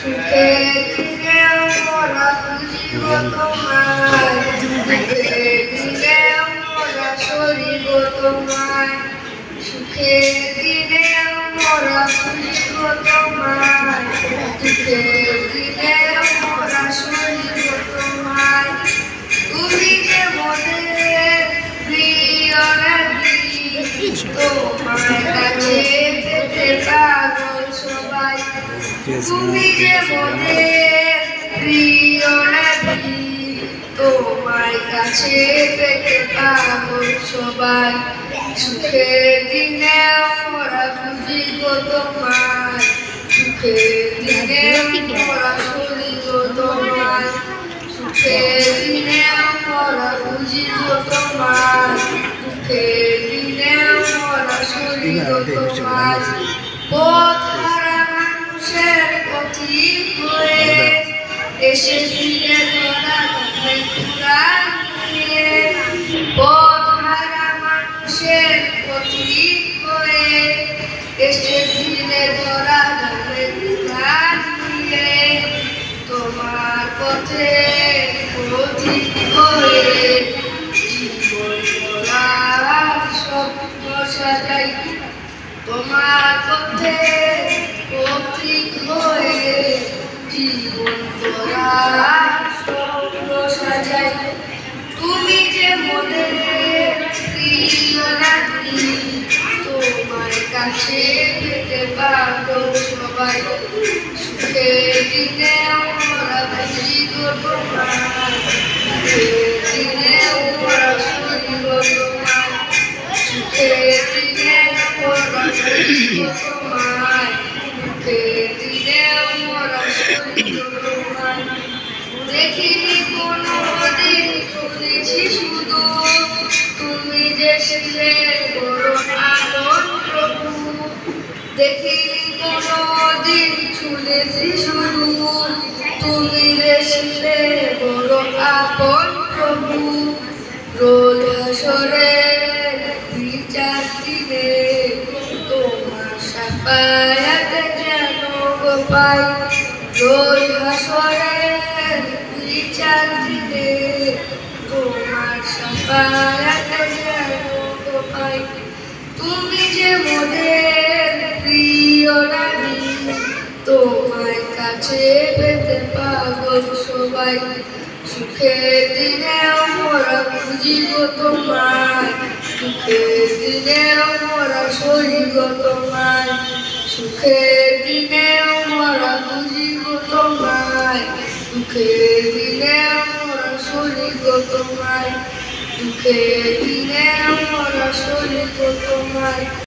সুখে দিনে আমরা খুঁজিব তোমায়, সুখে দিনে আমরা সরিব তোমায়, সুখে দিনে আমরা খুঁজিব তোমায়, সুখে দিনে আমরা সরিব তোমায়। তুমি যে মনের প্রিয় নদী, তোমার কাছে পেতে পাগল সবাই। তুমি যে মনের প্রিয় নদী, তোমার কাছে পেতে পাগল সবাই। সুখের দিনে আমরা খুঁজিব তোমায়, সুখের দিনে আমরা সরিব তোমায়, সুখের দিনে আমরা খুঁজিব তোমায়, সুখের দিনে আমরা সরিব তোমায়। পথহারা মানুষের পথিক হয়ে এসেছিলে তোরা কুরআন নিয়ে, পথহারা মানুষের পথিক হয়ে এসেছিলে তোরা কুরআন নিয়ে। তোমার পথে পথিক হয়ে জীবন গড়ার স্বপ্ন সাজাই, তোমার পথে পথিক হয়ে জীবন গড়ার স্বপ্ন সাজাই। তুমি যে মনের প্রিয় নদী, তোমার কাছে পেতে পাগল সবাই। সুখের দিনে আমরা খুঁজিব তোমায়, সুখের দিনে আমরা সরিব তোমায়, সুখের দিনে আমরা সরিব তোমায়, সুখের দিনে আমরা সরিব তোমায়। দেখিনি কোনোদিন, শুনেছি শুধু তুমি যে ছিলে বড় আপন প্রভু। দেখিনি কোনোদিন, শুনেছি শুধু তুমি যে ছিলে বড় আপন প্রভু। রোজ হাসরে বিচার দিনে তোমার শাফায়াত যেন গো পাই, রোজ হাসরে বিচার দিনে তোমার শাফায়াত যেন গো পাই। তুমি যে মোদের প্রিয় নদী, তোমার কাছে পেতে পাগল সবাই। সুখের দিনে আমরা খুঁজিব তোমায়, সুখের দিনে আমরা সরিব তোমায়, সুখের দিনে আমরা খুঁজিব তোমায়, সুখের দিনে আমরা সরিব তোমায়, সুখের দিনে আমরা সরিব তোমায়।